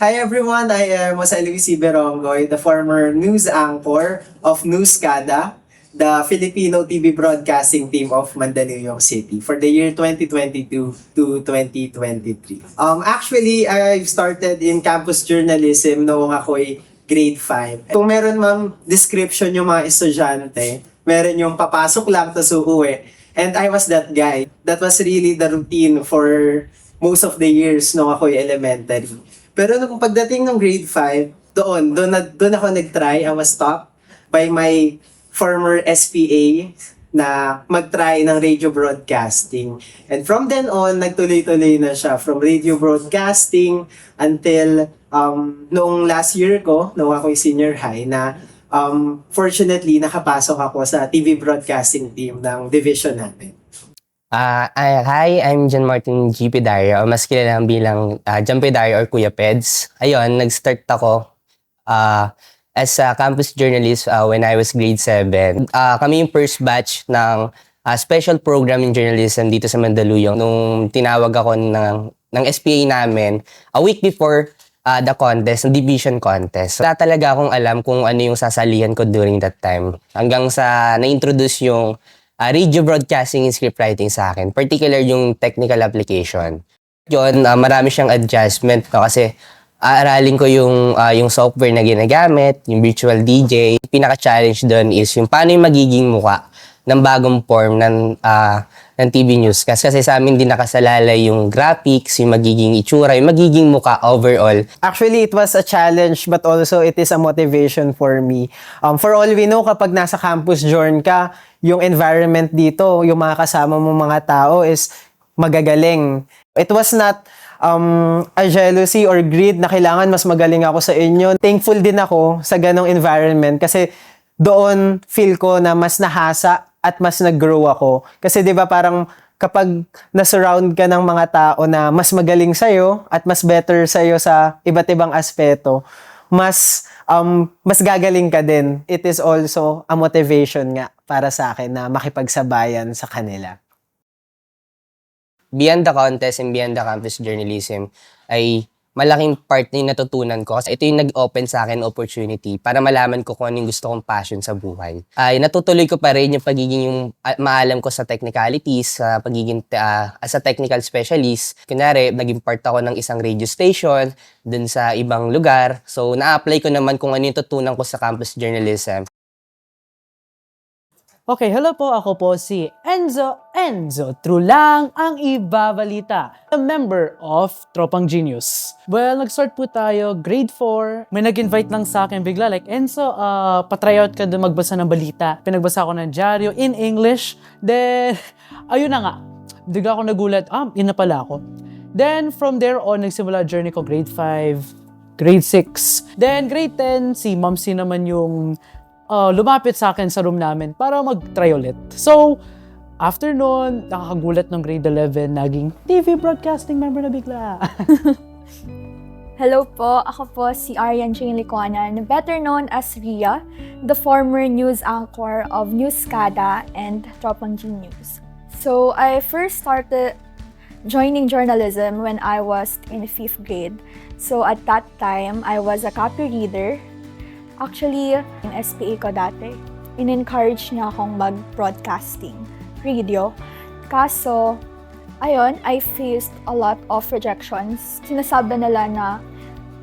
Hi everyone, I am Jose Luis Iberongoy, the former news anchor of Newscada, the Filipino TV broadcasting team of Mandaluyong City for the year 2022 to 2023. Actually, I started in campus journalism noong ako'y grade 5. Kung meron mang description yung mga estudyante, meron yung papasok lang tapos uuwi. And I was that guy. That was really the routine for most of the years nung ako'y elementary. Pero nung pagdating ng grade 5, doon ako nag-try. I was stopped by my former SPA na mag-try ng radio broadcasting. And from then on, nagtuloy-tuloy na siya. From radio broadcasting until noong last year ko, nung ako'y senior high, na fortunately, nakapasok ako sa TV broadcasting team ng division natin. Hi, I'm John Martin GP Dario, mas kilala bilang John P. Dario or Kuya Peds. Ayun, nag-start ako as a campus journalist when I was grade 7. Kami yung first batch ng special program in journalism dito sa Mandaluyong. Nung tinawag ako ng SPA namin, a week before the contest, the division contest. Wala talaga akong alam kung ano yung sasalihan ko during that time. Hanggang sa na-introduce yung radio broadcasting and script writing sa akin, particular yung technical application. Yun, marami siyang adjustment no? Kasi aaralin ko yung software na ginagamit, yung virtual DJ. Pinaka-challenge doon is yung paano yung magiging mukha ng bagong form ng TV newscast. Kasi sa amin din nakasalalay yung graphics, yung magiging itsura, yung magiging mukha overall. Actually, it was a challenge but also it is a motivation for me. For all we know, kapag nasa campus journ ka, yung environment dito, yung mga kasama mong mga tao is magagaling. It was not a jealousy or greed na kailangan mas magaling ako sa inyo. Thankful din ako sa ganong environment kasi doon feel ko na mas nahasa at mas nag-grow ako. Kasi 'di ba parang kapag na-surround ka ng mga tao na mas magaling sa'yo at mas better sa'yo sa iba't ibang aspeto, mas gagaling ka din. It is also a motivation nga para sa akin na makipagsabayan sa kanila. Beyond the contest and beyond the campus journalism ay malaking part na yung natutunan ko. Kasi ito yung nag-open sa akin opportunity para malaman ko kung ano yung gusto kong passion sa buhay. Ay natutuloy ko pa rin yung pagiging yung maalam ko sa technicalities, sa pagiging as a technical specialist. Kunyari, naging part ako ng isang radio station dun sa ibang lugar. So, na-apply ko naman kung ano yung tutunan ko sa campus journalism. Okay, hello po. Ako po si Enzo. True lang ang ibabalita. A member of Tropang Genius. Well, nag-start po tayo grade 4. May nag-invite lang sa akin bigla like, Enzo, patry out ka doon magbasa ng balita. Pinagbasa ko ng dyaryo in English. Then, ayun na nga. Bigla ako nagulat, yun na pala ako. Then, from there on, nagsimula journey ko grade 5, grade 6. Then, grade 10, si Ma'am C naman yung lumapit sa akin sa room namin para mag-try ulit. So, after nun, nakakagulat ng grade 11, naging TV broadcasting member na bigla. Hello po, ako po si Arian Jane Licuanan, better known as Ria, the former news anchor of Newscada and Tropang Genius. So, I first started joining journalism when I was in 5th grade. So, at that time, I was a copy reader. Actually, yung SPA ko dati, in-encourage niya akong mag-broadcasting, radio. Kaso, ayun, I faced a lot of rejections. Sinasabi nila na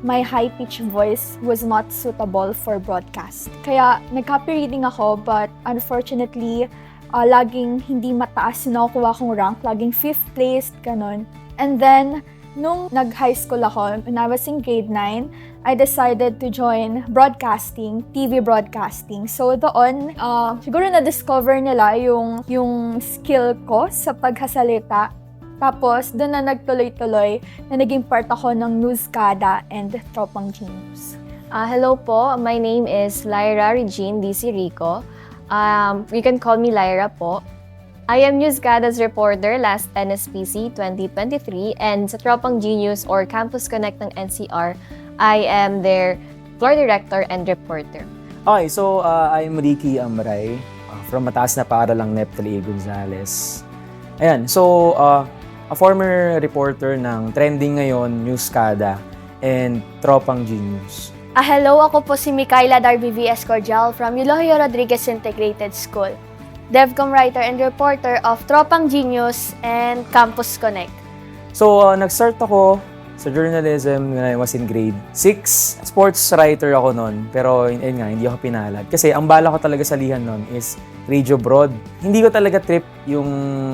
my high-pitched voice was not suitable for broadcast. Kaya, nag-copy reading ako, but unfortunately, laging hindi mataas yung nakukuha kong rank, laging 5th place, ganun. And then, nung nag-high school ako, when I was in grade 9, I decided to join broadcasting, TV broadcasting. So doon, siguro na-discover nila yung skill ko sa paghasalita. Tapos, doon na nagtuloy-tuloy na naging part ako ng Newscada and Tropang Genius. Hello po, my name is Lyra Regine DC Rico. You can call me Lyra po. I am Newscada's reporter last NSPC 2023 and sa Tropang Genius or Campus Connect ng NCR, I am their floor director and reporter. Okay, so I'm Ricky Amray from Mataas na Paaralang Neptali Gonzales. Ayan, so a former reporter ng trending ngayon, Newscada. and Tropang Genius. Hello, ako po si Micaela Darby V.S. Cordial from Eulogio Rodriguez Integrated School, DevCom writer and reporter of Tropang Genius and Campus Connect. So, nag-start ako sa journalism when I was in grade 6. Sports writer ako noon, pero yun nga, hindi ako pinalad. Kasi ang bala ko talaga sa lihan noon is Radio Broad. Hindi ko talaga trip yung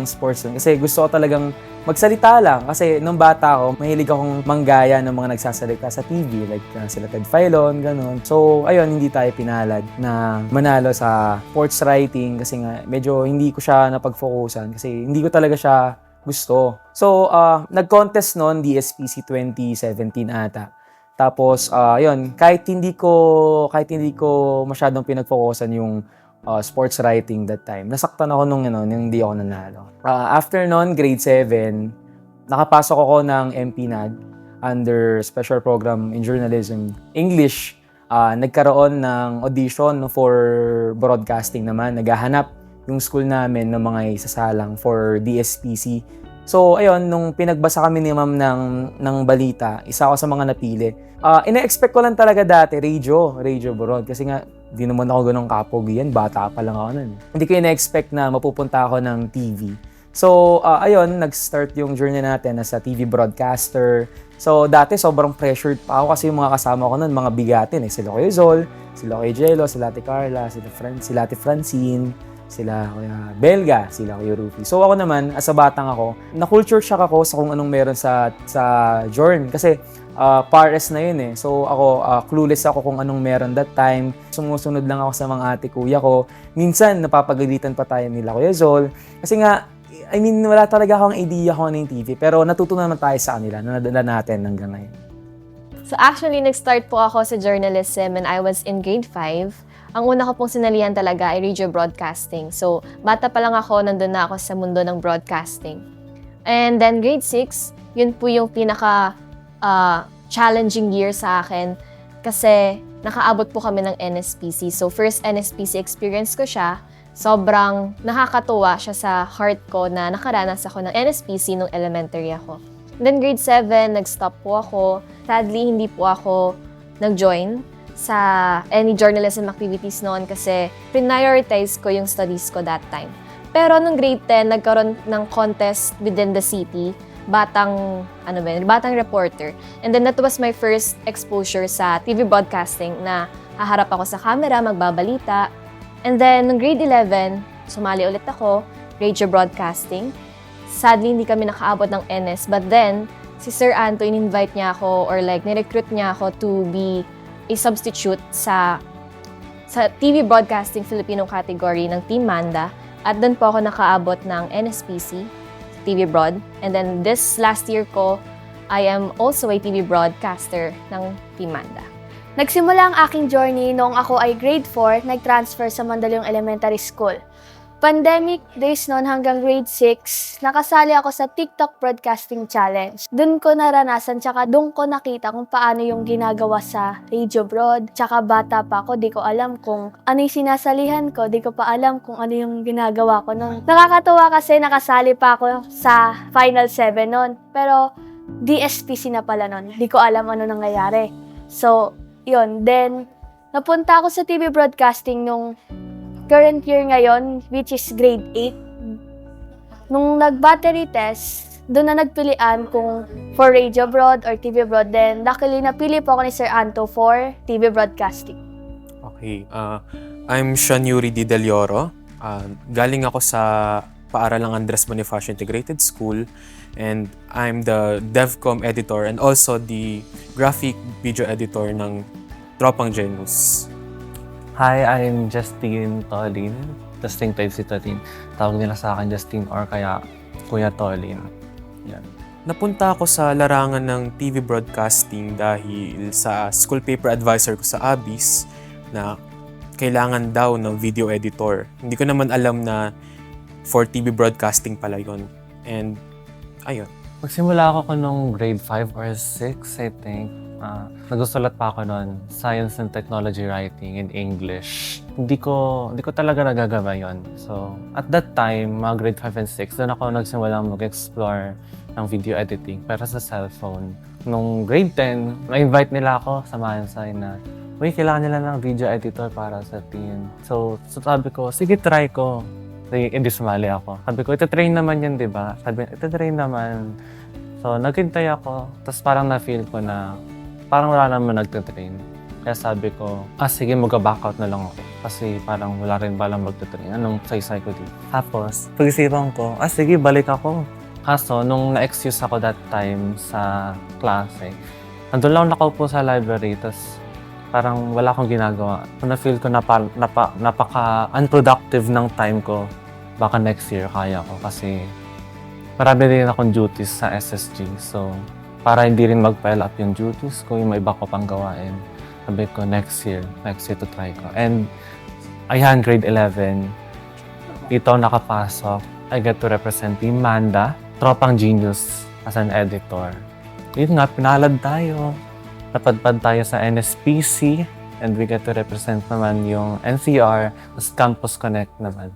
sports nun. Kasi gusto ko talagang magsalita lang. Kasi nung bata ako, mahilig akong manggaya ng mga nagsasalita sa TV. Like sila Ted Filon, ganun. So, ayun, hindi tayo pinalad na manalo sa sports writing. Kasi nga, medyo hindi ko siya napag-focusan. Kasi hindi ko talaga siya gusto. So, nag-contest noon, DSPC 2017 ata. Tapos, yun, kahit hindi ko masyadong pinag-focusan yung sports writing that time. Nasaktan ako nung hindi ako nanalo. After nun, grade 7, nakapasok ako ng MPNAG under Special Program in Journalism English. Nagkaroon ng audition for broadcasting naman. Naghahanap yung school namin ng mga isasalang for DSPC. So, ayun, nung pinagbasa kami ni ma'am ng balita, isa ako sa mga napili. Ina-expect ko lang talaga dati, radio broad. Kasi nga, di naman ako ganun kapog yan. Bata pa lang ako nun. Hindi ko ina-expect na mapupunta ako ng TV. So, ayun, nag-start yung journey natin as a TV broadcaster. So, dati sobrang pressured pa ako kasi yung mga kasama ko nun, mga bigatin eh. Sila Kuya Zol, sila Kuya Jello, sila Ate Carla, sila Ate Francine, sila Kuya Belga, sila Kuya Rufy. So, ako naman, as a batang ako, na-culture shock ako sa kung anong meron sa Jorn. Kasi, pares na yun eh. So ako, clueless ako kung anong meron that time. Sumusunod lang ako sa mga ate kuya ko. Minsan, napapagalitan pa tayo nila Kuya Zol. Kasi nga, I mean, wala talaga akong idea kung ano yung TV. Pero natutunan naman tayo sa kanila na nadala natin hanggang ngayon. So actually, nag-start po ako sa journalism when I was in grade 5. Ang una ko pong sinalihan talaga ay radio broadcasting. So, bata pa lang ako, nandun na ako sa mundo ng broadcasting. And then grade 6, yun po yung pinaka challenging year sa akin kasi nakaabot po kami ng NSPC. So, first NSPC experience ko siya. Sobrang nakakatuwa siya sa heart ko na nakaranas ako ng NSPC nung elementary ako. And then grade 7, nag-stop po ako. Sadly, hindi po ako nag-join sa any journalism activities noon kasi prioritize ko yung studies ko that time. Pero nung grade 10, nagkaroon ng contest within the city, batang reporter. And then that was my first exposure sa TV broadcasting na haharap ako sa camera, magbabalita. And then, nung grade 11, sumali ulit ako, radio broadcasting. Sadly, hindi kami nakaabot ng NS. But then, si Sir Anto, in-invite niya ako or like, ni-recruit niya ako to be a substitute sa TV broadcasting Filipino category ng Team Manda. At doon po ako nakaabot ng NSPC, TV Broad. And then this last year ko, I am also a TV broadcaster ng Team Manda. Nagsimula ang aking journey noong ako ay grade 4, nag-transfer sa Mandaluyong Elementary School. Pandemic days noon hanggang grade 6, nakasali ako sa TikTok Broadcasting Challenge. Doon ko naranasan, tsaka doon ko nakita kung paano yung ginagawa sa Radio Broad. Tsaka bata pa ako, di ko alam kung ano yung sinasalihan ko, di ko pa alam kung ano yung ginagawa ko noon. Nakakatuwa kasi nakasali pa ako sa Final 7 noon. Pero DSPC na pala noon, di ko alam ano nangyayari. So, yun. Then, napunta ako sa TV Broadcasting nung current year ngayon, which is grade 8. Nung nag-battery test, doon na nagpilian kung for radio broad or TV broad. Then, luckily, napili po ako ni Sir Anto for TV broadcasting. Okay. I'm Sean Yuri Di Del Oro. Galing ako sa Paaralang Andres Bonifacio Integrated School. And I'm the DevCom editor and also the graphic video editor ng Tropang Genius. Hi, I'm Justine Tolin. Justin type si Tolin. Tawag nila sa akin Justine or kaya Kuya Tolin. Yan. Napunta ako sa larangan ng TV broadcasting dahil sa school paper advisor ko sa ABIS na kailangan daw ng video editor. Hindi ko naman alam na for TV broadcasting pala yun. And ayun. Magsimula ako nung grade 5 or 6, I think. Nagsusulat pa ako noon, Science and Technology Writing in English. Hindi ko talaga nagagawa yon. So, at that time, mga grade 5 and 6, doon ako nagsimulang mag-explore ng video editing pero sa cellphone. Nung grade 10, na-invite nila ako sa Mansay na, uy, kailangan nila ng video editor para sa team. So sabi ko, sige, try ko. Hindi sumali ako. Sabi ko, ito-train naman yan, di ba? Sabi, ito-train naman. So, naghintay ako. Tapos parang na-feel ko na parang wala naman nagtitrain. Kaya sabi ko, sige, mag-backout na lang ako. Kasi parang wala rin balang magtitrain. Anong saysay ko dito? Tapos, pag-isipan ko, sige, balik ako. Kaso, nung na-excuse ako that time sa klase, nandun lang nakaupo sa library, tapos parang wala akong ginagawa. Na-feel ko napaka-unproductive ng time ko. Baka next year kaya ko kasi marami din akong duties sa SSG. So, para hindi rin mag-pile up yung duties ko, yung may iba ko pang gawain. Sabi ko, next year to try ko. And, ayan, grade 11, dito nakapasok. I get to represent Team Manda, Tropang Genius as an editor. Yun nga, pinalad tayo. Napadpad tayo sa NSPC and we get to represent naman yung NCR as Campus Connect naman.